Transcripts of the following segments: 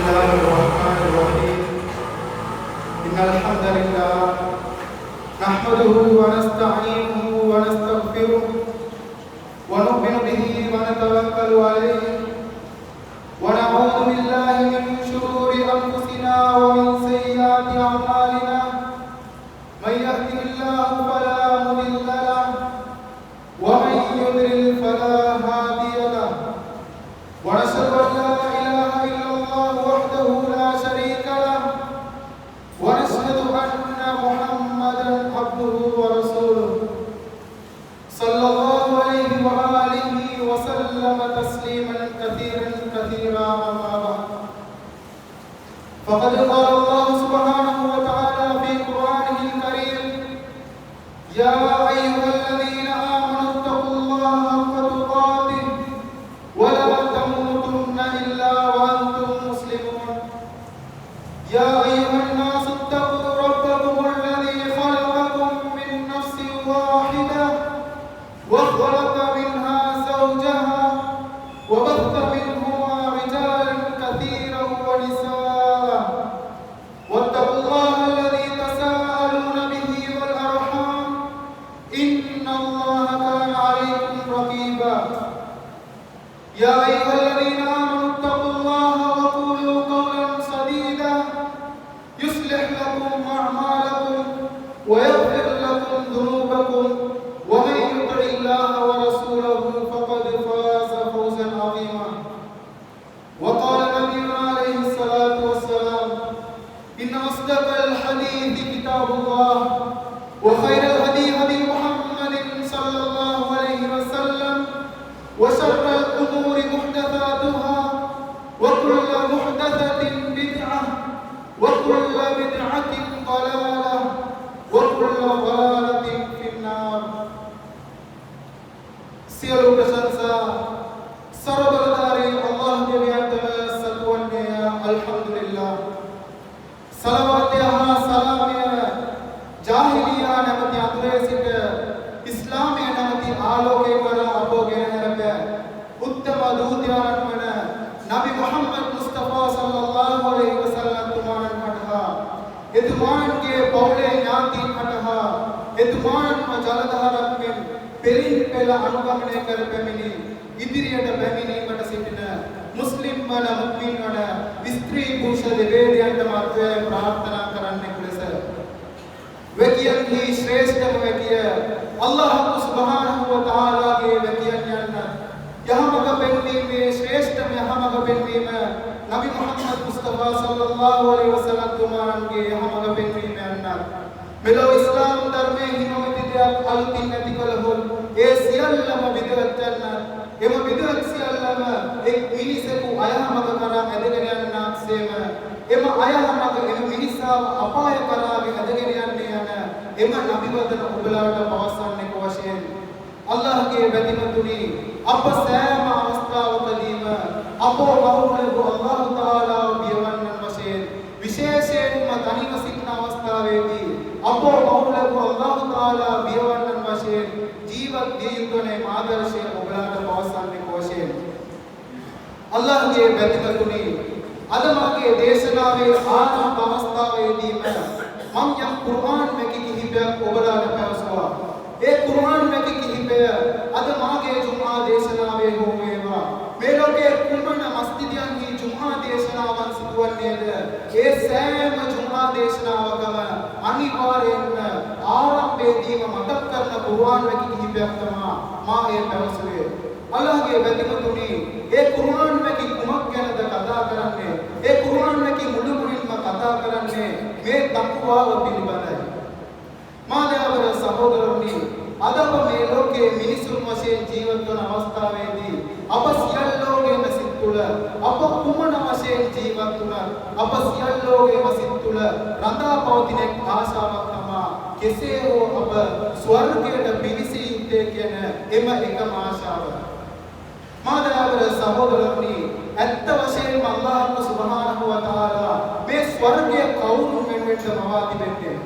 الله الرحمن الرحيم إن الحمد لله نحمده ونستعينه ونستغفره ونؤمن به ونتوكل عليه ونعوذ بالله من شرور أنفسنا ومن سيئات أعمالنا من يهده الله فلا مضل له ومن يضلل فلا هادي له ونشهد أن لا إله إلا الله وحده لا شريك له ونشهد أن محمدا عبده ورسوله صلى الله عليه وآله وسلم تسليما كثيرا كثيرا أما بعد فقد قال الله سبحانه وتعالى في قرآنه الكريم يا أيها الذين آمنوا اتقوا الله حق تقاته ولا تموتن إلا وأنتم مسلمون يا أيها الناس اتقوا ربكم الذي خلقكم من نفس واحدة وخلق منها زوجها وبث منهما رجالا كثيرا ونساء واتقوا الله الذي تساءلون به والأرحام إن الله كان عليكم رقيبا يا أيها الذين آمنوا اتقوا الله وقولوا قولا سديدا يصلح لكم أعمالكم ويغفر لكم ذنوبكم ومن يطع الله ورسوله فقد فاز فوزا عظيما وقال نبينا عليه الصلاة والسلام إن أصدق الحديث كتاب الله وخير الهدي هدي محمد صلى الله عليه وسلم وشر الأمور محدثاتها وكل محدثة بدعة وكل بدعة ضلالة وكل ضلالة في النار සියලු ප්‍රශංසා සර්වබලධාරී අල්ලාහ්ගේ වියන්තම සතුවන්නේ අල්හම්දුලිල්ලාහ් සලවාතය හා සලාමය ජාහිලියා නැමැති අතුරේ සිට ඉස්ලාමය නැමැති ආලෝකය කරා අපෝ ගෙන හැරපෑ උත්තම දූතයාණන් වන නබි මුහම්මද් මුස්තෆා සල්ලල්ලාහු අලයිහි වසල්ලම් තුමාණන් වටහා එතුමාණන්ගේ පවුලේ ඥාතීන් වටහා එතුමාණන්ම ජලධාරක් මෙන් පෙරින් පෙළ අනුගමනය කර පැමිණි ඉදිරියට පැමිණීමට සිටින මුස්ලිම් වන මුස්ලිම් වන ස්ත්‍රී පුරුෂ දෙවේදයන්ට මාත්‍රය ප්‍රාර්ථනා කරන්නෙක් ලෙස වෙකියන්හි ශ්‍රේෂ්ඨම වෙකිය අල්ලාහ් සුබ්හානහු වතාලාගේ වෙකියන් යන්න යහමඟ පෙන්වීමේ ශ්‍රේෂ්ඨම යහමඟ පෙන්වීම නබි මුහම්මද් මුස්තෆා සල්ලල්ලාහු අලයිහි වසල්ලම් තුමාණන්ගේ යහමඟ පෙන්වීම යන්න මෙලොව ඉස්ලාම් ධර්මයේ හිමවති දෙයක් අලුතින් ඇති කළහොත් ඒ සියල්ලම විදවත් යන්න එම විදවත් සියල්ලම එක් මිනිසෙකු අයහමඟ කරා ඇදගෙන යන්නාක්සේම එම අයහමඟ එම මිනිසා අපාය කරාගෙන ඇදගෙන යන්නේ යන එම නබිවදන ඔබලාට පවසන්නේ වශයෙන් අල්ලාහ්ගේ බැතිමතුනි අප සෑම අවස්ථාවකදීම අපෝ බහුලව අල්ලාහ් තාලා බියවන්නන් වශයෙන් විශේෂයෙන්ම තනිව සිටින අවස්ථාවේදී අපෝ බහුලව අල්ලාහ් තාලා බියවන්නන් වශයෙන් ජීවත් විය යුතුනේ ආදර්ශය ඔබලාට පවසන්නේ වශයෙන් අල්ලාහ්ගේ බැතිමතුනි අද මාගේ දේශනාවේ ආරම්භ අවස්ථාවේදීම මම යම් කුර්ආන් මැකි කිහිපයක් ඔබලාට පැවසුවා ඒ කුර්ආන් මැකි කිහිපය අද මාගේ ජුම්ආ දේශනාවේ හෝ වේවා මේ ලෝකයේ කුමන මස්ජිදයන්හි ජුම්ආ දේශනාවන් සිදුවන්නේද ඒ සෑම ජුම්ආ දේශනාවකම අනිවාර්යයෙන්ම ආරම්භයේදීම මතක් කරන කුර්ආන් මැකි කිහිපයක් තමයි මා ඒ පැවසුවේ අල්ලාහ්ගේ බැතිමතුනි ඒ කුර්ආන් මැකි කුමක් ගැනද කතා කරන්නේ ඒ කුර්ආන් මැකි මුළුමනින්ම කතා කරන්නේ මේ තක්වාව පිළිබඳයි මාදවර සහෝදරවනි අද අප මේ ලෝකයේ මිනිසුන් වශයෙන් ජීවත් වන අවස්ථාවේදී අප සියල්ලෝගේම සිත් තුළ අප කුමන වශයෙන් ජීවත් වුණත් අප සියල්ලෝගේම සිත් තුළ රඳා පවතින එක් ආශාවක් තමයි කෙසේ හෝ අප ස්වර්ගයට පිවිසිය යුත්තේ කියන එම එකම ආශාව මාදවර සහෝදරවනි ඇත්ත වශයෙන්ම අල්ලාහ් සුබ්හානහු වතාලා මේ ස්වර්ගයේ කවුරුන් වෙනුවෙන්ද මවා තිබෙන්නේ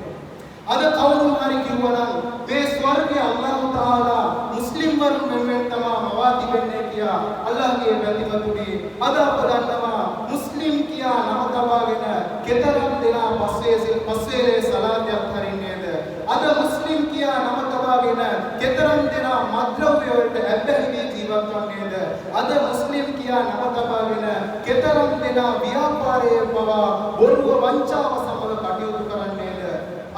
අද කවුරුන් හරි කිව්වනම් මේ ස්වර්ගයේ අල්ලාහ් තාලා මුස්ලිම් වරුන් වෙනුවෙන් තමයි මවා තිබෙන්නේ කියා අල්ලාහ්ගේ බැතිමතුනි අද අප දන්නවා මුස්ලිම් කියා නම තබාගෙන කෙතරම් දෙනා පස්වේලේ සලාතයක් හරින්නේද? අද මුස්ලිම් කියා නම තබාගෙන කෙතරම් දෙනා මද්ද්‍රව්‍ය වලට ඇබ්බැහි වී ජීවත් වන්නේද? අද මුස්ලිම් කියා නම තබාගෙන කෙතරම් දෙනා ව්‍යාපාරයේ පවා බොරුව වංචාව සමග කටයුතු කරන්නේද?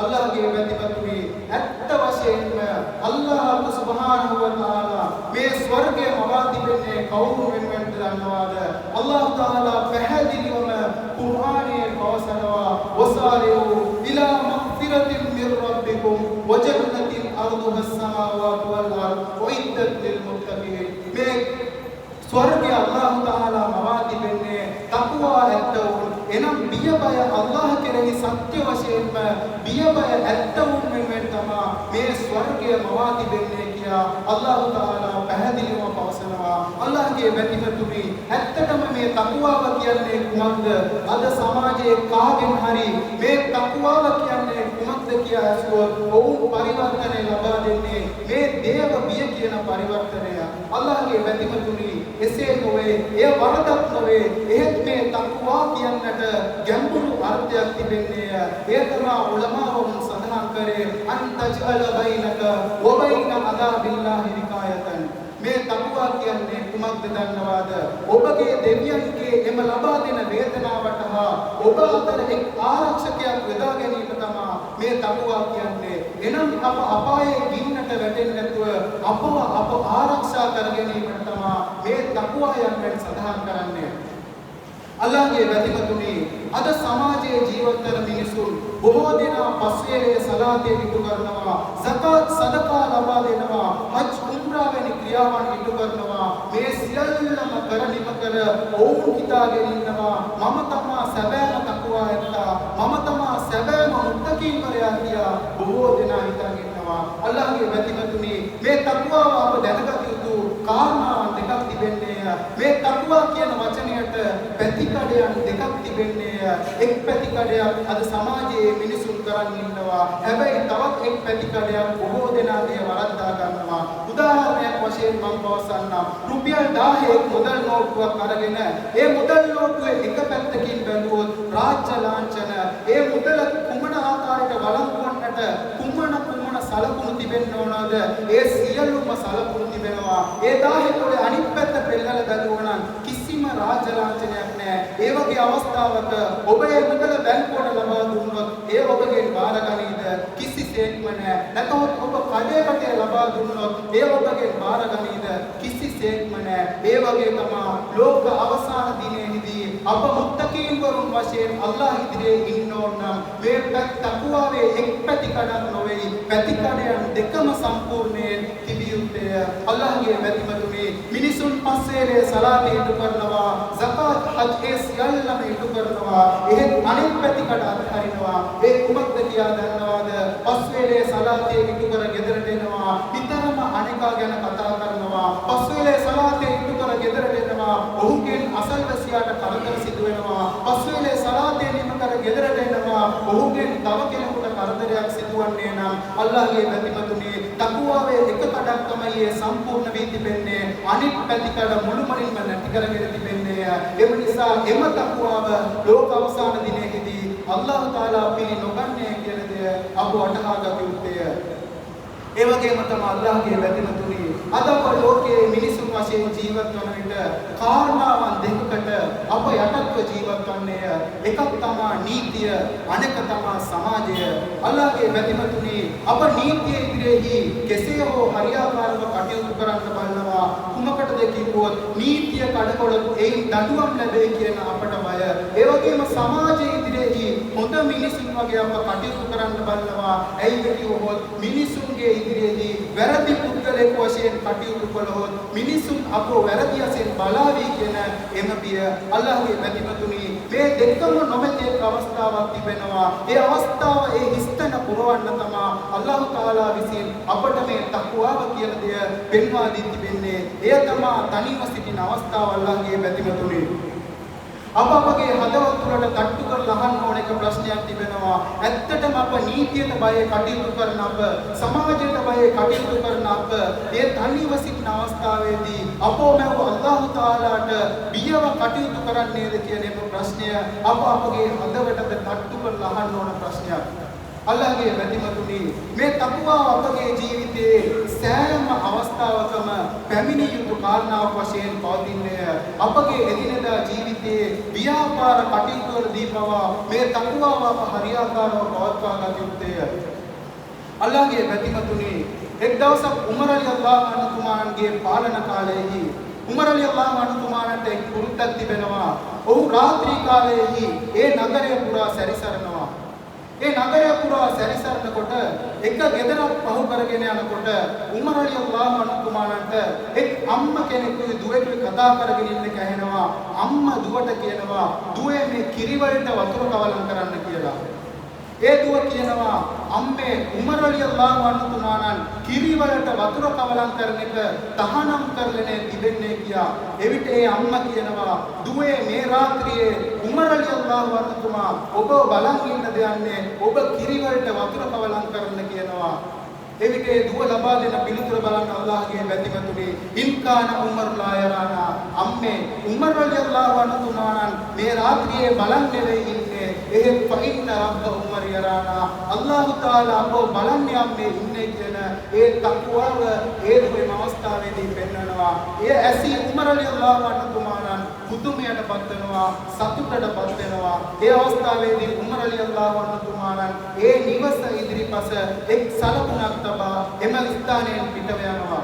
අල්ලාහගේ වැදගත්ුනි ඇත්ත වශයෙන්ම අල්ලාහ් සුබ්හානහු වතාලා මේ ස්වර්ගයේ මවා තිබෙන්නේ කවුරු වෙනුවෙන්ද දන්නවාද? අල්ලාහ් තාලා පැහැදිලිවම කුර්ආනයේ පවසනවා වසාරිඋ ඉලා මග්ෆිරතින් මින් රබ්බිකුම් වජන්නතින් අර්දුහස් සමාවාතු වල් අර්ද් උයිද්දත් ලිල් මුත්තකීන්. මේ ස්වර්ගය අල්ලාහ් තාලා මවා තිබෙන්නේ තක්වා ඇත්තවුන්. එනම් බිය බය අල්ලාහ් කෙරෙහි සත්‍ය වශයෙන්ම බිය බය ඇත්තවුන් වෙනුවෙන් තමයි මේ ස්වර්ගය මවා තිබෙන්නේ කියා අල්ලාහ් තාලා පැහැදිලිවම පවසනවා. අල්ලාහ්ගේ වැදගත්ුනි ඇත්තටම මේ තක්වාව කියන්නේ කුමක්ද? අද සමාජයේ කාගෙන් හරි මේ තක්වාව කියන්නේ කුමක්ද කියලා අසුවොත් ඔවුන් පරිවර්තනය ලබා දෙන්නේ මේ දේව බිය කියන පරිවර්තනය. අල්ලාහ්ගේ වැදගත්ුනි එසේ නොවේ, එය වරදක් නොවේ. එහෙත් මේ තක්වා කියන්නට ගැඹුරු අර්ථයක් තිබෙන්නේ. ඒ තමයි උලමාවුන් සඳහන් කරේ අන්තජ්අල බයිනක වබයින අදාබිල්ලාහි විකායතන්. මේ තක්වා කියන්නේ කුමක්ද දන්නවාද? ඔබගේ දෙවියන්ගේ එම ලබා දෙන වේදනාවට හා ඔබ අතර එක් ආරක්ෂකයක් යොදා ගැනීම තමයි මේ තක්වා කියන්නේ. එනම් අප අපායේ ගින්නට වැටෙන්නේ නැතුව අප ආරක්ෂා කර ගැනීමට තමයි මේ තක්වා යන්නේ සඳහන් කරන්නේ. අල්ලාහ්ගේ වැදගත්ුනි අද සමාජයේ ජීවත් වන මිනිසුන් බොහෝ දෙනා පස්වේලේ සලාතේ ඉටු කරනවා, සකාත් සදකා ලබා දෙනවා, හජ් උම්රා වැනි ක්‍රියාවන් ඉටු කරනවා. මේ සියල්ලම කරලිම කර ඔවුන් හිතාගෙන ඉන්නවා මම තමා සැබෑම තක්වා ඇත්තා, මම තමා සැබෑම මුත්තකීවරයා කියා බොහෝ දෙනා හිතාගෙන ඉන්නවා. අල්ලාහ්ගේ වැදගත්ුනි මේ තක්වාව අප දැනගත යුතු කාරණාවන් දෙකක් තිබෙන්නේ. මේ තක්වා කියන වචනයට පැතිකඩයන් දෙකක් තිබෙන්නේ. එක් පැතිකඩයක් අද සමාජයේ මිනිසුන් කරන් ඉන්නවා. හැබැයි තවත් එක් පැතිකඩයක් බොහෝ දෙනාගේ වරද්දා ගන්නවා. උදාහරණයක් වශයෙන් මම පවසන්නම්. රුපියල් 1000ක් මුදල් නෝට්ටුවක් අරගෙන ඒ මුදල් නෝට්ටුවේ එක පැත්තකින් බැලුවොත් රාජ්‍ය ලාංඡන, ඒ මුදල කුමන ආකාරයට වළංගු වන්නට කුමන සලකුණු තිබෙන්න ඕනද? ඒ සියලුම සලකුණු තිබෙනවා. ඒ 1000 වල අනිත් පැත්ත පෙළලා බැලුවා නම් කිසිම රාජ්‍ය ලාංඡනයක් නැහැ. ඒ වගේ අවස්ථාවක ඔබ ඒ මුදල බැංකුවට ලබා දුන්නොත් ඒ ඔබගෙන් බාරගනීද? කිසිසේත්ම නැහැ. නැතහොත් ඔබ කඩේකට ලබා දුන්නොත් ඒ ඔබගෙන් බාරගනීද? කිසිසේත්ම නැහැ. ඒ වගේ තමයි ලෝක අවසාන දිනෙහිදී අප මුත්තකීන් වරුන් වශයෙන් අල්ලාහ් ඉදිරියේ ඉන්න ඕන නම් මේ තක්වාවේ එක් පැතිකඩක් නොවේ, පැතිකඩයන් දෙකම සම්පූර්ණයෙන් තිබිය යුත්තේ. අල්ලාහ්ගේ වැදගත්ුනි මිනිසුන් පස්වේලේ සලාතේ ඉටු කරනවා, සකාත් හජ් ඒ සියල්ලම ඉටු කරනවා. එහෙත් අනිත් පැතිකඩ අත්හරිනවා. ඒ කුමක්ද කියලා දන්නවද? පස්වේලේ සලාතේ ඉටු කර ගෙදරට එනවා, විතරම අනිකා ගැන කතා කරනවා. පස්වේලේ සලාතේ ඉටු කර ගෙදරට එනවා, ඔහුගෙන් අසල්වැසියාට කරදර සිදු වෙනවා. පස්වේලේ සලාතේ නිම කර ගෙදරට එනවා, ඔහුගෙන් තව කෙනෙකුට කරදරයක් සිදුවන්නේ නම් අල්ලාහ්ගේ වැදගත්ුනි තක්වාවේ එක කඩක් තමයි ඒ සම්පූර්ණ වී තිබෙන්නේ. අනිත් පැතිකඩ මුළුමනින්ම නැති කරගෙන තිබෙන්නේ. ඒ නිසා එම තක්වාව ලෝක අවසාන දිනයේදී අල්ලාහ් තාලා පිළි නොගන්නේ කියන දේ අප වටහා ගත යුත්තේ. ඒ වගේම තමයි අල්ලාහ්ගේ වැදගත්ුනි අද අප ලෝකයේ මිනිසුන් වශයෙන් ජීවත් වන විට කාරණාවන් දෙකකට අප යටත්ව ජීවත් වන්නේ. එකක් තමයි නීතිය, අනෙක තමයි සමාජය. අල්ලාහ්ගේ වැදගත්ුනි අප නීතිය ඉදිරියේහි කෙසේ හෝ හරියාකාරව කටයුතු කරන්න බලනවා. කුමකටද කිව්වොත් නීතිය කඩකොළොත් එයින් දඬුවම් ලැබෙයි කියන අපට බය. ඒ වගේම සමාජයේ ඉදිරියේහි හොඳ මිනිසුන් වගේ අප කටයුතු කරන්න බලනවා. ඇයි කිව්වොත් මිනිසුන්ගේ ඉදිරියේදී වැරදි පුද්ගලයෙක් වශයෙන් කටයුතු කළොත් මිනිසුන් අපව වැරදි වශයෙන් බලාවි කියන එම බිය. අල්ලාහ්ගේ වැදගත්ුනි මේ දෙකම නොමැති අවස්ථාවක් තිබෙනවා. ඒ අවස්ථාව ඒ හිස්තන පුරවන්න තමයි අල්ලාහ් තාලා විසින් අපට මේ තක්වාව කියන දේ පෙන්වා දී තිබෙන්නේ. එය තමයි තනිව සිටින අවස්ථාව. අල්ලාහ්ගේ වැදගත්ුනි අපගේ හදවත තුළට තට්ටු කරලා අහන්න ඕන එක ප්‍රශ්නයක් තිබෙනවා. ඇත්තටම අප නීතියට බය කටයුතු කරන අප සමාජයට බය කටයුතු කරන අප ඒ තනිව සිටින අවස්ථාවේදී අපෝ මව අල්ලාහ් තාලාට බියව කටයුතු කරන්නේද කියන මේ ප්‍රශ්නය අපගේ හදවතට තට්ටු කරලා අහන්න ඕන ප්‍රශ්නයක්. අල්ලාහගේ වැදිමතුනි මේ තක්වා අපගේ ජීවිතයේ සෑම අවස්ථාවකම පැමිණිය යුතු කාරණාවක් වශයෙන් පවතින්නේ අපගේ එදිනෙදා ජීවිතයේ ව්‍යාපාර කටයුතු වලදී පවා මේ තක්වාව අප හරියාකාරව පවත්වා ගත යුත්තේ. අල්ලාහගේ වැදිමතුනි එක් දවසක් උමර් රලියල්ලාහු අන්හුගේ පාලන කාලයේදී උමර් රලියල්ලාහු අන්හුට එක් පුරුද්දක් තිබෙනවා. ඔහු රාත්‍රී කාලයේදී ඒ නගරය පුරා සැරිසරනවා. ඒ නගරය පුරා සැරිසරනකොට එක ගෙදරක් පහු කරගෙන යනකොට උමර් රලියල්ලාහු අන්හුට එක් අම්මා කෙනෙකුගේ දුවෙකුයි කතා කරගෙන ඉන්න කැහෙනවා. අම්මා දුවට කියනවා දුවේ මේ කිරිවලට වතුර කවලම් කරන්න කියලා. ඒ දුව කියනවා අම්මේ උමර් රලියල්ලාහු අන්හුතුමාණන් කිරිවලට වතුර කවලම් කරන එක තහනම් කරලනේ තිබෙන්නේ කියා. එවිට ඒ අම්මා කියනවා දුවේ මේ රාත්‍රියේ උමර් රලියල්ලාහු අන්හුතුමා ඔබ බලන් ඉන්න දෙන්නේ ඔබ කිරිවලට වතුර කවලම් කරන්න කියනවා. එවිට ඒ දුව ලබා දෙන පිළිතුර බලන්න අල්ලාහගේ වැදිමතුනි ඉන්කාන උමර් ලා යරානා අම්මේ උමර් රලියල්ලාහු අන්හුතුමාණන් මේ රාත්‍රියේ බලන් නෙවෙයි ඉන්නේ එහෙත් ෆයින්න රබ්බ උමර් යරානා අල්ලාහ් තාලා අපෝ බලන්නේ අම්මේ ඉන්නේ කියන ඒ තක්වාව ඒ දුවේ අවස්ථාවේදී පෙන්වනවා. ඒ ඇසී උමර් රලියල්ලාහු අන්හුතුමාණන් පුදුමයටපත් වෙනවා සතුටටපත් වෙනවා. ඒ අවස්ථාවේදී උමර් රලියල්ලාහු අන්හුතුමාණන් ඒ නිවස ඉදිරිපස එක් සලකුණක් එම ස්ථානයෙන් පිටව යනවා.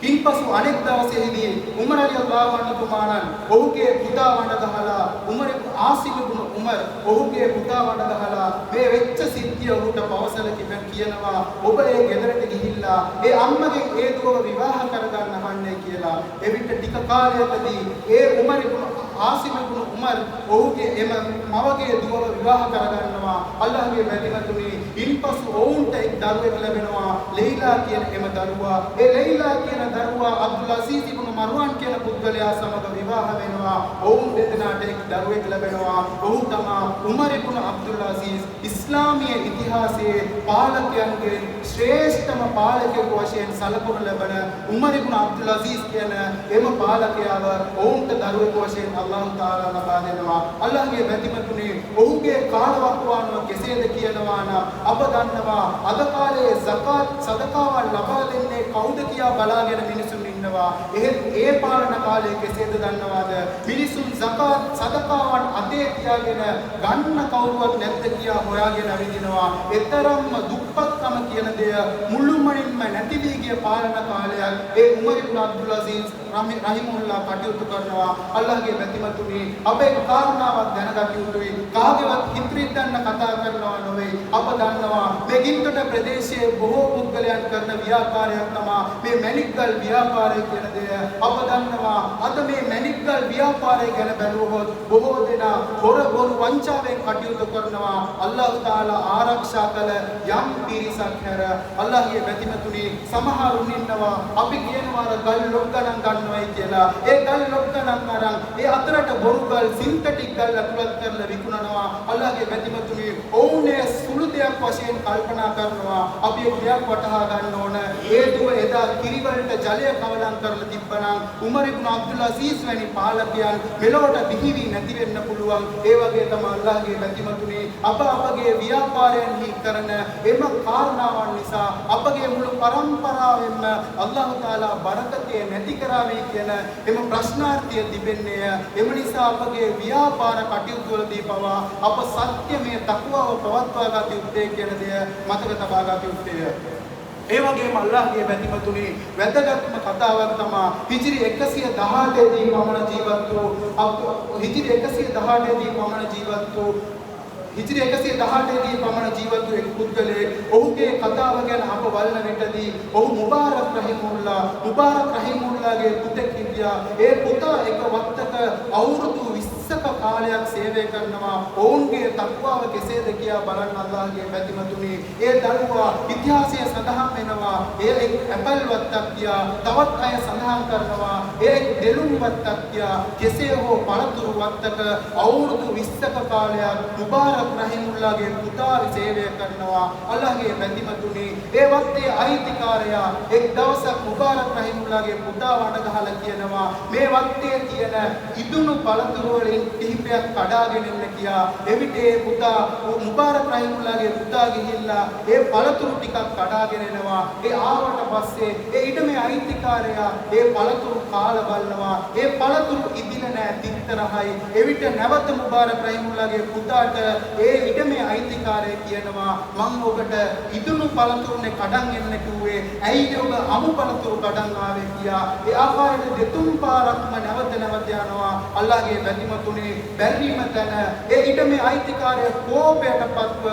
ඉන්පසු අනෙක් දවසේදී උමර් රලියල්ලාහු අන්හුතුමාණන් ඔහුගේ පුතා වඩ ගහලා ආසිම් ඉබ්නු උමර් ඔහුගේ පුතා වඩ ගහලා මේ වෙච්ච සිද්ධිය ඔහුට පවසලා කියනවා ඔබ ඒ ගෙදරට ගිහිල්ලා ඒ අම්මගෙන් ඒ දුවව විවාහ කරගන්න අහන්නේ කියලා. එවිට ටික කාලයකදී ඒ ආසිම් ඉබ්නු උමර් ඔහුගේ එම මවගේ දුවව විවාහ කරගන්නවා. අල්ලාහගේ වැදිමතුනි ඉන්පසු ඔවුන්ට එක් දරුවෙක් ලැබෙනවා ලෙයිලා කියන එම දරුවා. ඒ ලෙයිලා කියන දරුවා අබ්දුල් අසීස් ඉබ්නු මර්වාන් කියන පුද්ගලයා සමග විවාහ වෙනවා. ඔවුන් දෙදෙනාට එක් දරුවෙක් ලැබෙනවා. ඔහු තමයි උමර් ඉබ්නු අබ්දුල් අසීස්. ඉස්ලාමීය ඉතිහාසයේ පාලකයන්ගේ ශ්‍රේෂ්ඨම පාලකයෙකු වශයෙන් සැලකුණු ලැබෙන උමර් ඉබ්නු අබ්දුල් අසීස් කියන එම පාලකයාව ඔවුන්ට දරුවෙක් වශයෙන් අල්ලාහ් තාලා ලබා දෙනවා. අල්ලාහගේ වැදිමතුනි ඔහුගේ කාලවකවානුව කෙසේද කියනවා නම් අප දන්නවා අද කාලයේ සකාත් සදකාවන් ලබා දෙන්නේ කවුද කියා බලාගෙන මිනිසුන් ඉන්නවා. එහෙත් ඒ පාලන කාලයේ කෙසේද දන්නවාද? මිනිසුන් සකාත් සදකාවන් අතේ තියාගෙන ගන්න කවුරුවත් නැද්ද කියා හොයාගෙන අවිදිනවා. එතරම්ම දුප්පත්කම කියන දෙය මුළුමනින්ම නැති වී ගිය පාලන කාලයක් ඒ උමර් ඉබ්නු අබ්දුල් අසීස් රහිමුල්ලාහ් කටයුතු කරනවා. අල්ලාහගේ වැදිමතුනි අපේ කාරණාවක් දැනගත යුතුයි. කාගේවත් හිතරිද්දන්න කතා කරනවා නොවේ. අප දන්නවා මේ ගින්තොට ප්‍රදේශයේ බොහෝ පුද්ගලයන් කරන ව්‍යාපාරයක් තමයි මේ මැණික්ගල් ව්‍යාපාරය කියන දෙය. අප දන්නවා අද මේ මැණික්ගල් ව්‍යාපාරය ගැන බැලුවොත් බොහෝ දෙනා බොරු වංචාවෙන් කටයුතු කරනවා. අල්ලාහ් තාලා ආරක්ෂා කළ යම් පිරිසක් හැර අල්ලාහගේ වැදිමතුනි සමහරුන් ඉන්නවා අපි කියනවා ගල් ලොක් ගණන් ගන්නවයි කියලා. ඒ ගල් ලොක් ගණන් අරන් ඒ අතරට බොරු ගල් සින්තටික් ගල් අතුලත් කරලා විකුණනවා. අල්ලාහගේ වැදිමතුනි ඔවුනේ සුළු දෙයක් වශයෙන් කල්පනා කරනවා අපි එක් වටහා ගන්න ඕන. ඒ දුව එදා කිරිවලට ජලය කවලම් කරලා තිබ්බනම් උමර් ඉබ්නු අබ්දුල් අසීස් වැනි පාලකයන් මෙලොවට බිහිවි නැති වෙන්න පුළුවන්. ඒ වගේ තමයි අල්ලාහගේ වැදිමතුනි අපගේ ව්‍යාපාරයන් හි කරන එම කාරණාවන් නිසා අපගේ මුළු පරම්පරාවෙම අල්ලාහ් තාලා බරකතේ නැති කරාවේ කියන එම ප්‍රශ්නාර්ථය තිබෙන්නේ. එම නිසා අපගේ ව්‍යාපාර කටයුතු වලදී පවා අප සත්‍යමය තක්වාව පවත්වා ගත යුත්තේ කියන දෙය මතක තබා ගත යුත්තේ. ඒ වගේම අල්ලාහ්ගේ වැදිමතුනි වැදගත්ම කතාවක් තමයි හිජ්රි 118 දී පමණ ජීවත් වූ හිජ්රි 118 දී පමණ ජීවත් වූ හිජ්රි 118 දී පමණ ජීවත් වූ එක් පුද්ගලයෙක් ඔහුගේ කතාව ගැන අප බලන විටදී ඔහු මුබාරක් රහිමුල්ලාහගේ පුතෙක් හිටියා. ඒ පුතා එක වක්තක අවුරුදු 20 විස්සක කාලයක් සේවය කරනවා. ඔවුන්ගේ තක්වාව කෙසේද කියා බලන්න අල්ලාහගේ බැතිමතුනි. ඒ දරුවා ඉතිහාසයේ සඳහන් වෙනවා. ඒ එක් ඇපල් වත්තක් කියා තවත් අය සඳහන් කරනවා. ඒ එක් දෙලුම් වත්තක් කියා කෙසේ හෝ පළතුරු වත්තක අවුරුදු 20ක කාලයක් මුබාරක් රහිමුල්ලාහගේ පුතා සේවය කරනවා. අල්ලාහගේ බැතිමතුනි ඒ වත්තේ අයිතිකාරයා එක් දවසක් මුබාරක් රහිමුල්ලාහගේ පුතා වඩ ගහලා කියනවා මේ වත්තේ තියෙන ඉදුණු පළතුරු වලින් කිහිපයක් කඩාගෙන එන්න කියා. එවිට ඒ පුතා මුබාරක් රහිමුල්ලාහගේ පුතා ගිහිල්ලා ඒ පළතුරු ටිකක් කඩාගෙන එනවා. ඒ ආවට පස්සේ ඒ ඊටමේ අයිතිකාරයා ඒ පළතුරු කාලා බලනවා. ඒ පළතුරු ඉදිල නැහැ, තිත්තරහයි. එවිට නැවත මුබාරක් රහිමුල්ලාහගේ පුතාට ඒ ඊටමේ අයිතිකාරය කියනවා මම ඔබට ඉදුණු පළතුරුනේ කඩන් එන්න කිව්වේ. ඇයි ඔබ අමු පළතුරු කඩන් ආවේ කියා. ඒ ආකාරයට දෙතුන් පාරක්ම නැවත යනවා. අල්ලාහගේ බැතිමතුනි බැරිම තැන ඒ ඊටමේ අයිතිකාරය කෝපයටපත්ව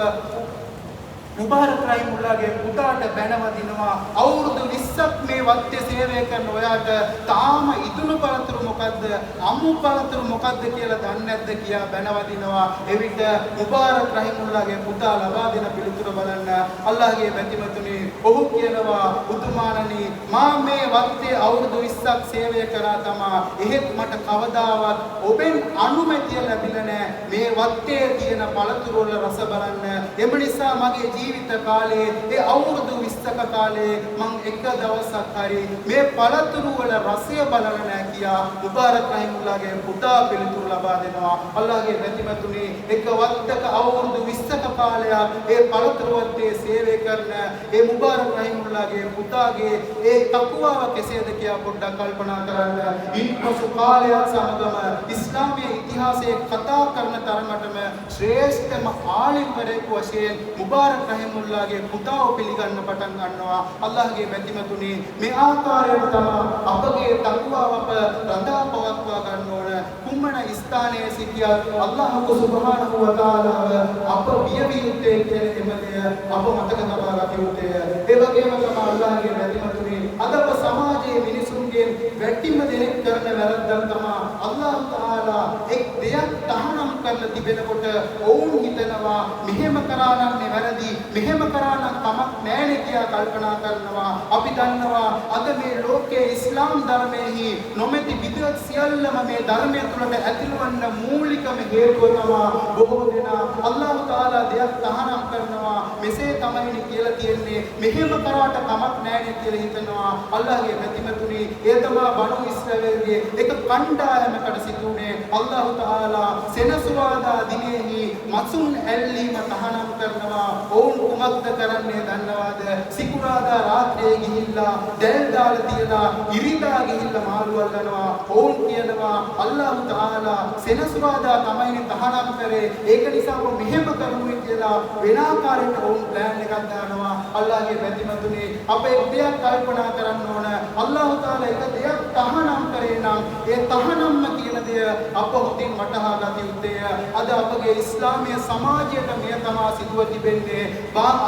මුබාරක් රහිමුල්ලාහගේ පුතාට බැනවදිනවා. අවුරුදු 20ක් මේ වත්තේ සේවය කරන ඔයාට තාම ඉදුණු පළතුරු මොකද්ද අමු පළතුරු මොකද්ද කියලා දන්නේ නැද්ද කියා බැනවදිනවා. එවිට මුබාරක් රහිමුල්ලාහගේ පුතා ලබා දෙන පිළිතුර බලන්න. අල්ලාහගේ බැතිමතුනි ඔහු කියනවා උතුමාණනි මා මේ වත්තේ අවුරුදු 20ක් සේවය කරා තමා. එහෙත් මට කවදාවත් ඔබෙන් අනුමැතිය ලැබිලා නැහැ මේ වත්තේ තියෙන පළතුරු වල රස බලන්න. එම නිසා මගේ ජීවිත කාලයේ ඒ අවුරුදු 20ක කාලේ මං එක දවසක් හරි මේ පළතුරු වල රසය බලලා නැහැ කියා මුබාරක් රහිමුල්ලාහගේ පුතා පිළිතුරු ලබා දෙනවා. අල්ලාහගේ බැතිමතුනි එක වත්තක අවුරුදු 20ක කාලයක් ඒ පළතුරු වත්තේ සේවය කරන ඒ මුබාරක් රහිමුල්ලාහගේ පුතාගේ ඒ තක්වාව කෙසේද කියා පොඩ්ඩක් කල්පනා කරන්න. ඉන්පසු කාලයක් සමගම ඉස්ලාමීය ඉතිහාසයේ කතා කරන තරමටම ශ්‍රේෂ්ඨම ආලිම්වරයෙකු වශයෙන් මුබාරක් රහිමුල්ලාහගේ පුතාව පිළිගන්න පටන් ගන්නවා. අල්ලාහගේ බැතිමතුනි මේ ආකාරයට තමයි අපගේ තක්වාව අප රඳා පවත්වා ගන්න ඕන. කුමන ස්ථානයේ සිටියත් අල්ලාහ් සුබ්හානහු වතාලාව අප බියවිය යුත්තේ කියන එමෙය අප මතක තබා ගත යුත්තේ. ඒ වගේම තමයි අල්ලාහගේ බැතිමතුනි අද අප සමාජයේ මිනිසුන්ගෙන් වැටිම දෙනෙක් කරන වැරද්දක් තමයි අල්ලාහ් තාලා එක් දෙයක් තහනම් කරලා තිබෙනකොට ඔවුන් හිතනවා මෙහෙම කරා නම් වැරදි, මෙහෙම කරා නම් කමක් නැහැ කියා කල්පනා කරනවා. අපි දන්නවා අද මේ ලෝකයේ ඉස්ලාම් ධර්මයේ නොමැති විදත් සියල්ලම මේ ධර්මය තුළට ඇතිලවන්න මූලිකම හේතුව තමයි බොහෝ දෙනා අල්ලාහ් තාලා දෙයක් තහනම් කරනවා මෙසේ තමයි කියලා කියන්නේ මෙහෙම කරාට කමක් නැහැ කියලා හිතනවා. අල්ලාහගේ බැතිමතුනි ඒ තමයි බණු ඉස්රායල්ගේ එක කණ්ඩායමකට සිදුුනේ අල්ලාහ් තාලා සෙනසුරාදා දිනෙහි මසුන් ඇල්ලීම තහනම් කරනවා. ඔවුන් කුමක්ද කරන්නේ දන්නවද? සිකුරාදා රාත්‍රියේ ගිහිල්ලා දැල් දාලා තියලා ඉරිදා ගිහිල්ලා මාළු අල්ලනවා. ඔවුන් කියනවා අල්ලාහ් තාලා සෙනසුරාදා තමයි තහනම් කරේ. ඒක නිසා ඔබ මෙහෙම කරමු කියලා වෙන ආකාරයකට ඔවුන් ප්ලෑන් එකක් දානවා. අල්ලාහගේ බැතිමතුනි අප එක් දෙයක් කල්පනා කරන්න ඕන. අල්ලාහ් තාලා එක දෙයක් තහනම් කරේ නම් ඒ තහනම්ම කියන දේ අප හොඳින් වටහා ගත යුත්තේ. අද අපගේ ඉස්ලාමීය සමාජයට මෙය තමයි සිදුව තිබෙන්නේ.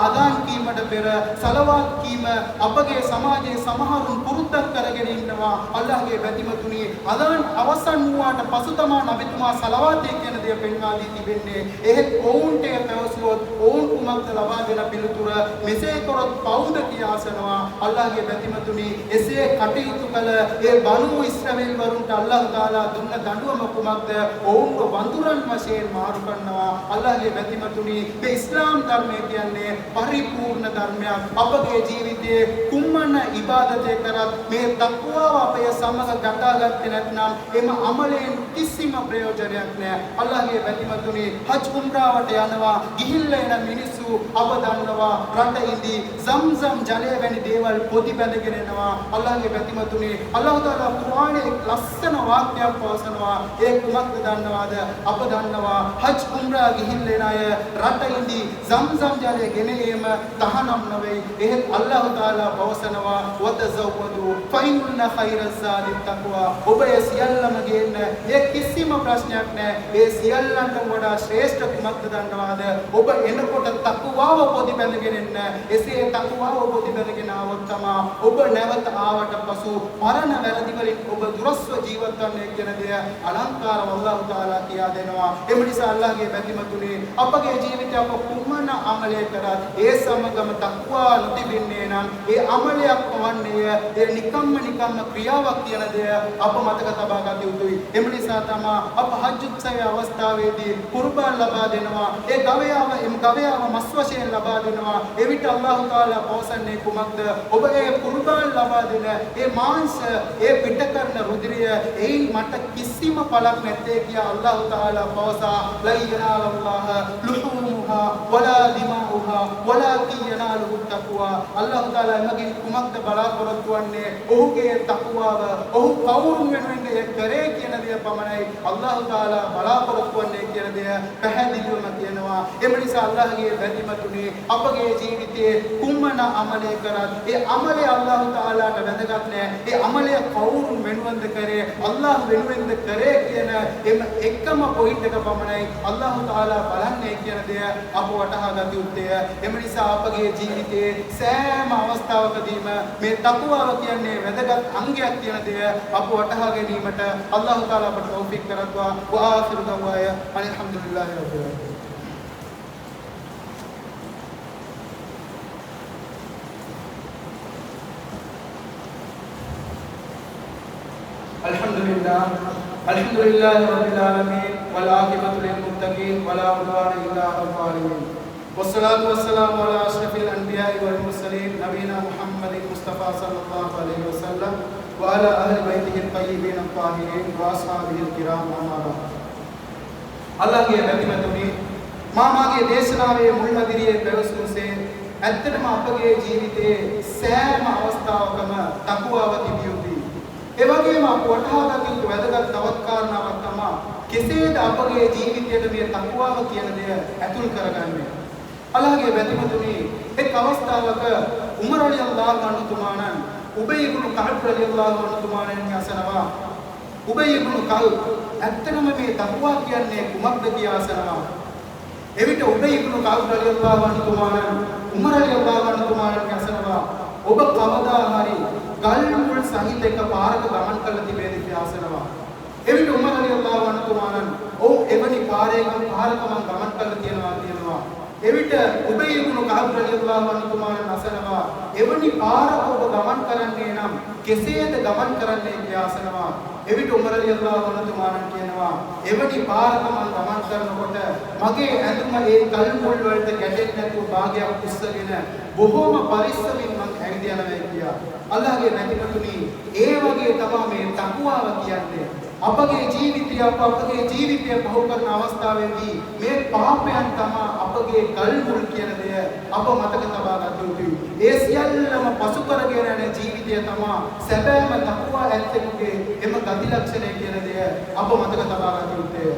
අදාන් කීමට පෙර සලවාත් කීම අපගේ සමාජයේ සමහරුන් පුරුද්දක් කරගෙන ඉන්නවා. අල්ලාහගේ බැතිමතුනි අදාන් අවසන් වූාට පසු තමයි නබිතුමා සලවාතේ කියන දේ පෙන්වා දී තිබෙන්නේ. එහෙත් ඔවුන්ට පැවසුවොත් ඔවුන් කුමක්ද ලබා දෙන පිළිතුර මෙසේ කරොත් පවුද කියා අසනවා. අල්ලාහගේ බැතිමතුනි එසේ කටයුතු කළ ඒ බනු ඉස්රායල් වරුන්ට අල්ලාහ් තාලා දුන්න දඬුවම කුමක්ද? ඔවුන්ව වඳුරන් වශයෙන් මාරු කරනවා. අල්ලාහගේ බැතිමතුනි මේ ඉස්ලාම් ධර්මය කියන්නේ පරිපූර්ණ ධර්මයක්. අපගේ ජීවිතයේ කුමන ඉබාදතේ කරත් මේ තක්වාව අපේ සමග ගටාගත්තේ නැත්නම් එම අමලෙන් කිසිම ප්‍රයෝජනයක් නැහැ. අල්ලාහගේ බැතිමතුනි හජ් උම්රාවට යනවා ගිහිල්ලා එන මිනිස්සු අප දන්නවා රට ඉඳි සම්සම් ජලය වැනි දේවල් පොඩි බැඳගෙන එනවා. අල්ලාහගේ බැතිමතුනි අල්ලාහ් තාලා කුර්ආනයේ ලස්සන වාක්‍යයක් පවසනවා. ඒ කුමක්ද දන්නවද? අප දන්නවා හජ් උම්රා ගිහිල්ලා එන අය රට ඉඳි සම්සම් ජලය ගෙන ඒම තහනම් නොවේ. එහෙත් අල්ලාහ් තාලා පවසනවා වතසව්වදු ෆයින්න ඛෛරස් ஸාදි තක්වා. ඔබ ඒ සියල්ලම ගේන්න ඒ කිසිම ප්‍රශ්නයක් නැහැ. ඒ සියල්ලන්ට වඩා ශ්‍රේෂ්ඨ කුමක්ද දන්නවාද? ඔබ එනකොට තකුවාව පොඩි බැඳගෙන එන්න. එසේ තකුවාව පොඩි බැඳගෙන આવොත් තමයි ඔබ නැවත ආවට පසු මරණ වැරදි වලින් ඔබ දුරස්ව ජීවත් වන්නේ කියන දේ අලංකාර අල්ලාහ් තාලා කියා දෙනවා. එම නිසා අල්ලාහ්ගේ බැතිමතුනේ අපගේ ජීවිතය අප කුමන අමලය කරත් ඒ සමගම තක්වා නොතිබෙන්නේ නම් ඒ අමලයක් වන්නේ ඒ නිකම්ම ක්‍රියාවක් කියන දේ අප මතක තබා ගත යුතුයි. එම නිසා තමයි අප හජ් උත්සවයේ අවස්ථාවේදී කුර්බාන් ලබා දෙනවා. ඒ ගවයාව මස් වශයෙන් ලබා දෙනවා. එවිට අල්ලාහ් තාලා පවසන්නේ කුමක්ද? ඔබ ඒ කුර්බාන් ලබා දෙන ඒ මාංශ ඒ පිට කරන රුධිරය එයින් මට කිසිම පළක් නැත්තේ කියා අල්ලාහ් තාලා පවසා ලයිනාල්ලාහ ලුහුමුහා වලා දිමාඋහා වලාකින් යනාලුහු තක්වා. අල්ලාහ් තාලා මගෙන් කුමක්ද බලාපොරොත්තු වන්නේ? ඔහුගේ තක්වාව ඔහු කවුරුන් වෙනුවෙන්ද කරේ කියන දේ පමණයි අල්ලාහ් තාලා බලාපොරොත්තු වන්නේ කියන දේ පැහැදිලිවම කියනවා. එම නිසා අල්ලාහ්ගේ බැතිමතුනේ අපගේ ජීවිතයේ කුමන අමලය කරත් ඒ අමලය අල්ලාහ් තාලාට වැදගත් නෑ. ඒ අමලය කවුරුන් වෙනුවෙන්ද කරේ? අල්ලාහ් වෙනුවෙන්ද කරේ කියන එම එකම පොයින්ට් එක පමණයි අල්ලාහ් තාලා බලන්නේ කියන දේ අප වටහා ගත යුත්තේ. එම නිසා අපගේ ජීවිතයේ සෑම අවස්ථාවකදීම මේ තක්වාව කියන්නේ වැදගත් අංගයක් කියන දේ අප වටහා ගැනීමට අල්ලාහ් තාලා අපට තෞෆීක් කරත්වා. වආඛිරු දවවාය අල්හම්දුලිල්ලාහි රබ්බිල් ආලමීන්. Alhamdulillah rabbil alamin wal aqibatu lil muttaqin wala udwana illa 'alal zalimin. Wassalatu wassalamu ala asyrafil anbiya'i wal mursalin nabiyina Muhammadin Mustafa sallallahu alaihi wasallam wa ala ahli baitihi at-tayyibin at-tahirin wa ashabihi al-kiram amma ba'd. Allahගේ බැතිමතුනි මාමාගේ දේශනාවේ මුල්මදිරියේ පැවසුනේ ඇත්තටම අපගේ ජීවිතයේ සෑම අවස්ථාවකම තකුවාව තිබිය යුතුයි. ඒ වගේම අප වටහා ගත යුතු වැදගත් තවත් කාරණාවක් තමයි කෙසේද අපගේ ජීවිතයට මේ තකුවාව කියන දේ ඇතුල් කරගන්නේ. අල්ලාහගේ බැතිමතුනි එක් අවස්ථාවක උමර් රලියල්ලාහු අන්හු තුමාණන් උබයි ඉබ්නු කඅබ් රලියල්ලාහු අන්හු තුමාණන් යසනවා. උබයි ඉබ්නු කඅබ් ඇත්තටම මේ තකුවා කියන්නේ කුමක්ද කියලා අසනවා. එවිට උබයි ඉබ්නු කඅබ් රලියල්ලාහු අන්හු තුමාණන් උමර් රලියල්ලාහු අන්හු තුමාණන් යසනවා. ඔබ කවදා හරි ගල් මුල් සහිත එක පාරක ගමන් කළ තිබේද කියලා අසනවා. එවිට උමර් රලියල්ලාහු අන්හු තුමාණන් ඔව් එවැනි පාරක මම ගමන් කළ කියනවා. එවිට උබයි ඉබ්නු කඅබ් රලියල්ලාහු අන්හු තුමාණන් අසනවා. එවැනි පාරක ඔබ ගමන් කරන්නේ නම් කෙසේද ගමන් කරන්නේ කියලා අසනවා. එවිට උමර් රලියල්ලාහු අන්හු තුමාණන් කියනවා එවැනි පාරක මම ගමන් කරනකොට මගේ ඇඳුම ඒ ගල් මුල් වලට ගැටෙන්නේ නැතුව භාගයක් උස්සගෙන බොහෝම පරිස්සමින් මම ඇවිද යනවා කියලා. අල්ලාහගේ බැතිමතුනි ඒ වගේ තමයි මේ තකුවාව කියන්නේ. අපගේ ජීවිතය පහු කරන අවස්ථාවේදී මේ පාපයන් තමයි අපගේ ගල් මුල් කියන දේ අප මතක තබා ගත යුතුයි. ඒ සියල්ලම පසු කරගෙන යන ජීවිතය තමයි සැබෑම තකුවා ඇත්තෙකුගේ එම ගති ලක්ෂණය කියන දේ අප මතක තබා ගත යුතුයි.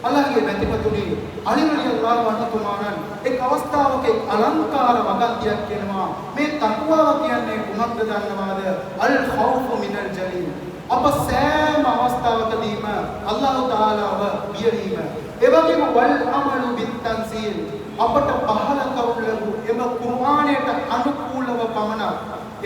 අල්ලාහගේ බැතිමතුනි අලි රලියල්ලාහු අන්හු තුමාණන් එක් අවස්ථාවක අලංකාර වගන්තියක් කියනවා. මේ තකුවාව කියන්නේ කුමක්ද දන්නවාද? අල් ඛෞෆු මිනල් ජලීල්. අප සෑම අවස්ථාවකදීම අල්ලාහ් තාලාව බියවීම. ඒ වගේම වල් අමලු බිත්තන්සීල් අපට පහළ කරවලු එම කුර්ආනයට අනුකූලව පමණක්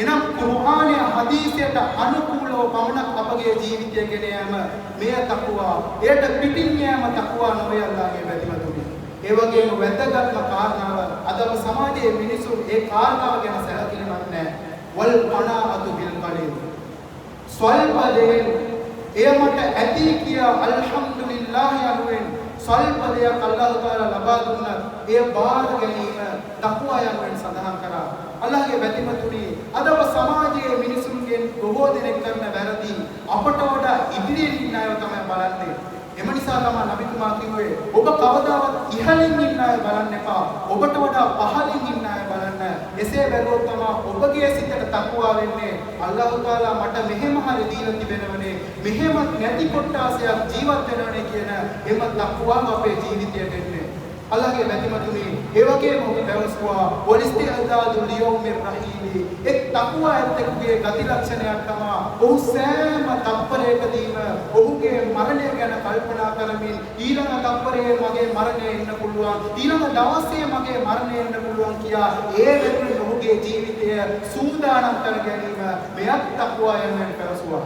එනම් කුර්ආනය හදීසයට අනුකූලව පමණක් අපගේ ජීවිතය ගෙන යාම මෙය තකුවා. එයට පිටින් යාම තකුවා නොවේ අල්ලාහගේ බැතිමතුනි. ඒ වගේම වැදගත්ම කාරණාව අද සමාජයේ මිනිසුන් ඒ කාරණාව ගැන සැලකිලිමත් නැහැ. වල් qanaatu bil qalil. ස්වල්පයෙන් එය මට ඇති කියා අල්හම්දුලිල්ලාහ් යනුවෙන් ස්වල්පයක් අල්ලාහ් තාලා ලබා දුන්නත් එය බාර ගැනීම තක්වා යනුවෙන් සඳහන් කරා. අල්ලාහ්ගේ බැතිමතුනි අද සමාජයේ මිනිසුන්ගෙන් බොහෝ දෙනෙක් කරන වැරදි අපට වඩා ඉදිරියෙන් ඉන්න අය තමයි බලන්නේ. එම නිසා තමයි නබිතුමා කිව්වේ ඔබ කවදාවත් ඉහළින් ඉන්න අය බලන්න එපා. ඔබට වඩා පහළින් ඉන්න අය බලන්න. එසේ බැලුවොත් තමයි ඔබගේ සිතට තක්වා වෙන්නේ. අල්ලාහ් තාලා මට මෙහෙම හරි දීලා තිබෙනවනේ. මෙහෙමත් නැති කොටාසයක් ජීවත් වෙනවනේ කියන එම තක්වාව අපේ ජීවිතයට එන්නේ. අල්ලාහගේ වැතිමතුනි ඒ වගේම ඔහු පැවසුවා වලිස්තිඅදාදු ලියෞමිර් රහීලි එක් තක්වා ඇත්තෙකුගේ ගති ලක්ෂණයක් තමයි ඔහු සෑම තප්පරයකදීම ඔහුගේ මරණය ගැන කල්පනා කරමින් ඊළඟ තප්පරයේ මගේ මරණය එන්න පුළුවන් ඊළඟ දවසේ මගේ මරණය එන්න පුළුවන් කියා ඒ වෙනුවෙන් ඔහුගේ ජීවිතය සූදානම් කර ගැනීම මෙයක් තක්වා යනුවෙන් පැවසුවා.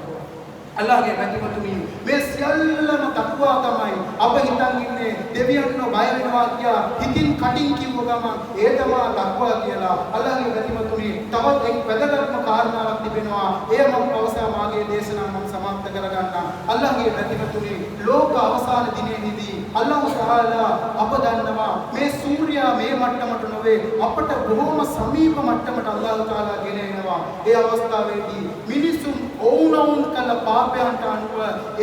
අල්ලාහගේ වැතිමතුනි මේ සියල්ලම තක්වා තමයි අප හිතන් ඉන්නේ දෙවියන්ව බය වෙනවා කියා හිතින් කටින් කිව්ව ගමන් ඒ තමයි තක්වා කියලා. අල්ලාහගේ වැතිමතුනි තවත් එක් වැදගත්ම කාරණාවක් තිබෙනවා. එය මම පවසා මාගේ දේශනාව මම සමාප්ත කරගන්නම්. අල්ලාහගේ වැතිමතුනි ලෝක අවසාන දිනේදී අල්ලාහ් තාලා අප දන්නවා මේ සූර්යයා මේ මට්ටමට නොවේ අපට බොහොම සමීප මට්ටමට අල්ලාහ් තාලා ගෙන එනවා. ඒ අවස්ථාවේදී මිනිසුන් ඔවුනොවුන් කළ පාපයන්ට අනුව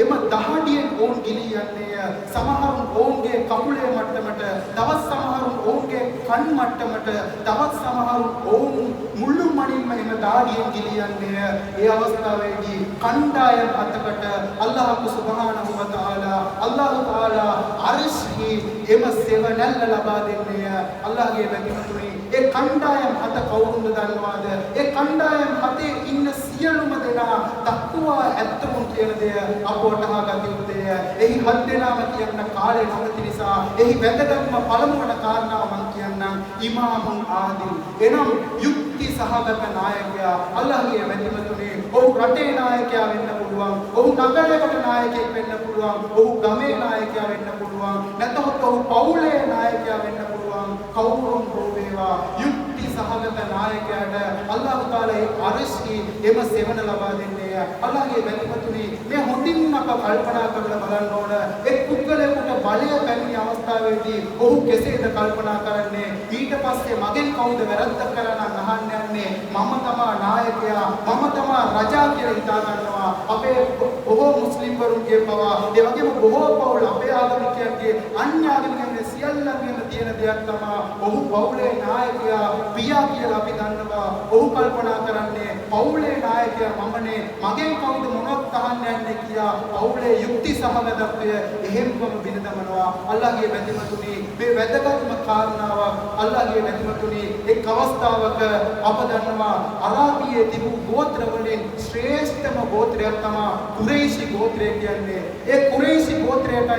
එම දහඩියෙන් ඔවුන් ගිලී යන්නේ. සමහරුන් ඔවුන්ගේ කකුලේ මට්ටමට, තවත් සමහරුන් ඔවුන්ගේ කන් මට්ටමට, තවත් සමහරුන් ඔවුන් මුළු මනින්ම එම දහඩියෙන් ගිලී යන්නේ. ඒ අවස්ථාවේදී කණ්ඩායම් අතකට අල්ලාහ් සුබ්හානහු වතාලා අර්ශ්හි එම සෙවණැල්ල ලබා දෙන්නේ. අල්ලාහ්ගේ වැතිමතුනි ඒ කණ්ඩායම් අත කවුරුන්ද දන්නවාද? ඒ කණ්ඩායම් අතේ ඉන්න සියලුම දෙනා තක්වා ඇත්තමුන් කියන දේ අපවට අහගත යුතුය. එහි හත් දෙනාම කියන්න කාලේ නොමැති නිසා එහි වැදගත්ම පළමුවන කාරණාව මම කියන්නම් ඉමාමුන් ආදිල්. එනම් යුක්ති සහගත නායකයා. අල්ලාහ්ගේ වැතිමතුනි ඔහු රටේ නායකයා වෙන්න පුළුවන්. ඔහු නගරයකට නායකයෙක් වෙන්න පුළුවන්. ඔහු ගමේ නායකයා වෙන්න පුළුවන්. නැත්නම් ඔහු පවුලේ නායකයා වෙන්න පුළුවන්. කවුරුන් හෝ වේවා යුක්ති සහගත නායකයාට අල්ලාහ් තාලා ඒ අර්ශ්හි එම සෙවණ ලබා දෙන්නේ. අල්ලාහ්ගේ වැතිමතුනි මේ හොඳින් අප කල්පනා කරලා බලන්න ඕන එක් පුද්ගලයෙකුට බලය පැමිණි අවස්ථාවේදී ඔහු කෙසේද කල්පනා කරන්නේ? ඊට පස්සේ මගෙන් කවුද වැරද්දක් කරලා අහන්න යන්නේ? මම තමයි නායකයා, මම තමයි රජා කියලා හිතා ගන්නවා. අපේ බොහෝ මුස්ලිම් වරුන්ගේ පවා ඒ වගේම බොහෝ පවුල් අපේ ආගමිකයන්ගේ අන්‍ය ආගමිකයන්ගේ සියල්ලන්ගේම තියෙන දෙයක් තමයි ඔහු පවුලේ නායකයා පියා කියලා අපි දන්නවා. ඔහු කල්පනා කරන්නේ පවුලේ නායකයා මමනේ, මගෙන් කවුද මොනවත් අහන්න යන්නේ කියලා පවුලේ යුක්ති සහගතත්වය එහෙම්වම බිනදමනවා. අල්ලාහ්ගේ වැතිමතුනි මේ වැදගත්ම කාරණාවක්. අල්ලාහ්ගේ වැතිමතුනි එක් අවස්ථාවක අප දන්නවා අරාබියේ තිබූ ගෝත්‍ර වලින් ශ්‍රේෂ්ඨම ගෝත්‍රයක් තමයි කුරයිෂි ගෝත්‍රය කියන්නේ. ඒ කුරයිෂි ගෝත්‍රයට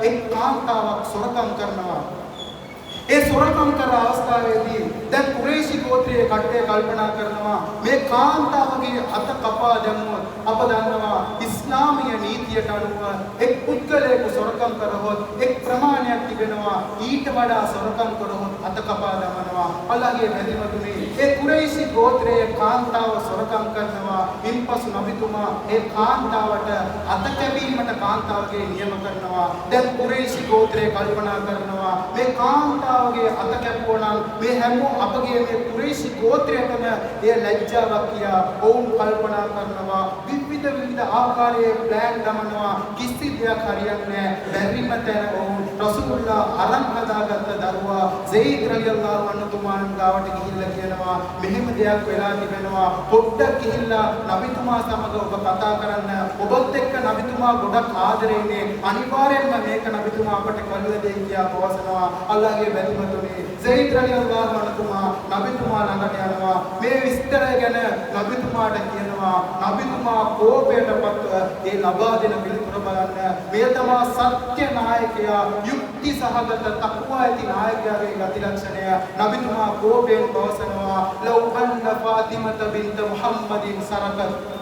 එක් කාන්තාවක් සොරකම් කරනවා. ඒ සොරකම් කර අවස්ථාවේදී දැන් කුරයිෂි ගෝත්‍රයේ කට්ටිය කල්පනා කරනවා මේ කාන්තාවගේ අත කපා දැමුවොත් අප දන්නවා ඉස්ලාමීය නීතියට අනුව එක් පුද්ගලයෙකු සොරකම් කරහොත් එක් ප්‍රමාණයක් තිබෙනවා ඊට වඩා සොරකම් කරහොත් අත කපා දමනවා. අල්ලාහ්ගේ වැතිමතුනි ඒ කුරයිෂි ගෝත්‍රයේ කාන්තාව සොරකම් කරනවා. ඉන්පසු නබිතුමා ඒ කාන්තාවට අත කැපීමට කාන්තාවගේ නියම කරනවා. දැන් කුරයිෂි ගෝත්‍රයේ කල්පනා කරනවා මේ කාන්තාව ගේ අත කැපුවනම් මේ හැමෝම අපගේ මේ කුරයිෂි ගෝත්‍රයටම එය ලැජ්ජාවක් කියා ඔවුන් කල්පනා කරනවා. විවිධ ආකාරයේ ප්ලෑන් දමනවා. කිසි දෙයක් හරියන්නේ නැහැ. බැරිම තැන ඔවුන් රසූලුල්ලාහ අරන් හදාගත්ත දරුවා සයිද් රලියල්ලාහු අන්හු තුමාන් ගාවට ගිහිල්ලා කියනවා මෙහෙම දෙයක් වෙලා තිබෙනවා. පොඩ්ඩක් ගිහිල්ලා නබිතුමා සමග ඔබ කතා කරන්න. ඔබත් එක්ක නබිතුමා ගොඩක් ආදරෙන්නේ. අනිවාර්යෙන්ම මේක නබිතුමා අපට කළා දෙයි කියා පවසනවා. අල්ලාහ්ගේ වැතිමතුනි සයිද් රලියල්ලාහු අන්හු නබිතුමා ළඟට යනවා. මේ විස්තරය ගැන නබිතුමාට කියනවා. නබිතුමා කෝපයටපත් ඒ ලබා දෙන පිළිතුර බලන්න. මේ තමයි සත්‍ය නායකයා, යුක්ති සහගත තක්වා ඇති නායකයාගේ ගති ලක්ෂණය. නබිතුමා කෝපයෙන් පවසනවා ලව් අන්න ෆාතිමත බින්ත මුහම්මදින් සරකත්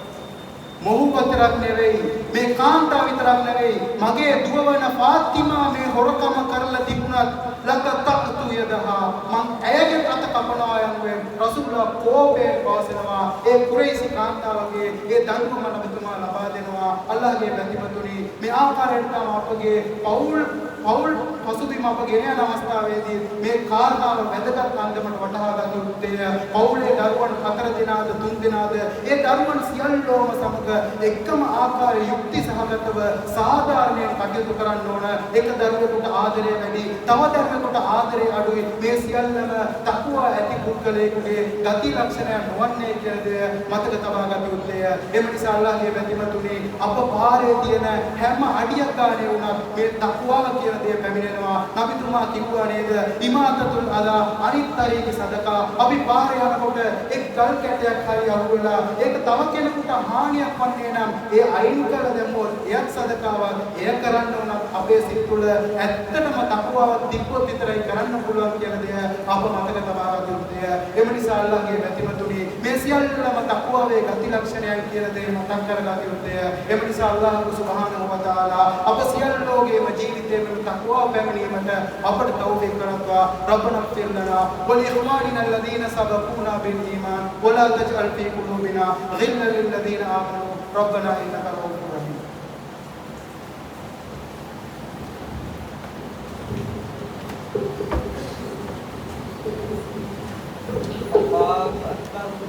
මොහු විතරක් නෙවෙයි මේ කාන්තාව විතරක් නෙවෙයි මගේ දුව වන ෆාතිමා මේ හොරකම කරලා තිබුණත් ලකතතු යදහා මං ඇයගේ අත කපනවා යනුවෙන් රසූලුල්ලාහ කෝපයෙන් පවසනවා. ඒ කුරයිෂි කාන්තාවගේ ඒ දඬුවම නබිතුමා ලබා දෙනවා. අල්ලාහ්ගේ වැතිමතුනි මේ ආකාරයට තමයි අපගේ පෞල් පසුබිම අපගේ යන අවස්ථාවේදී මේ කාරණාව වැදගත් අන්දමට වටහා ගත යුත්තේ. පෞලේ දරුවන් 4 දෙනාද 3 දෙනාද ඒ දරුවන් සියල්ලෝම සමග එකම ආකාරයේ යුක්ති සහගතව සාධාරණයෙන් කටයුතු කරන්න ඕන. එක දරුවෙකුට ආදරය වැඩි, තව දරුවෙකුට ආදරය අඩුයි. මේ සියල්ලම තක්වා ඇති පුද්ගලයෙකුගේ ගති ලක්ෂණයන් නොවන්නේ කියන දේ මතක තබා ගත යුතුය. එම නිසා අල්ලාහ්ගේ බැතිමතුනි අප පාරේ තියෙන හැම අඩියක් ගානේ වුණත් මේ තක්වා කියන දේ පැමිණෙනවා. නබිතුමා කිව්වා නේද? ඉමාතතුල් අලා අනිත් අයගේ සදකා. අපි පාරේ යනකොට එක් ගල් කැටයක් හරි අහුවෙලා ඒක තව කෙනෙකුට හානියක් වන්නේ නම් ඒ අයින් කර දැම්මොත් එයත් සදකාවක්. එය කරන්න උනත් අපේ සිත් තුළ ඇත්තටම තක්වාවක් තිබ්බොත් විතරයි කරන්න පුළුවන් කියන දේ අප මතක තබා ගත යුතුය. එම නිසා අල්ලාහ්ගේ බැතිමතුනි මේ සියල්ලම තක්වාවේ ගති ලක්ෂණයන් කියන දේ මතක් කරගත යුතුය. එම නිසා අල්ලාහ් සුබ්හානහු වතාලා අප සියල්ලෝගේම ජීවිතයේ මේ තක්වාව පැමිණීමට අපට තෞෆීක් කරත්වා. රබ්බනා ෆිර් ලනා වල් ඉඛ්වානිනා الذين سبقونا بالإيمان ولا تجعل في قلوبنا غلا للذين آمنوا ربنا إنك رؤوف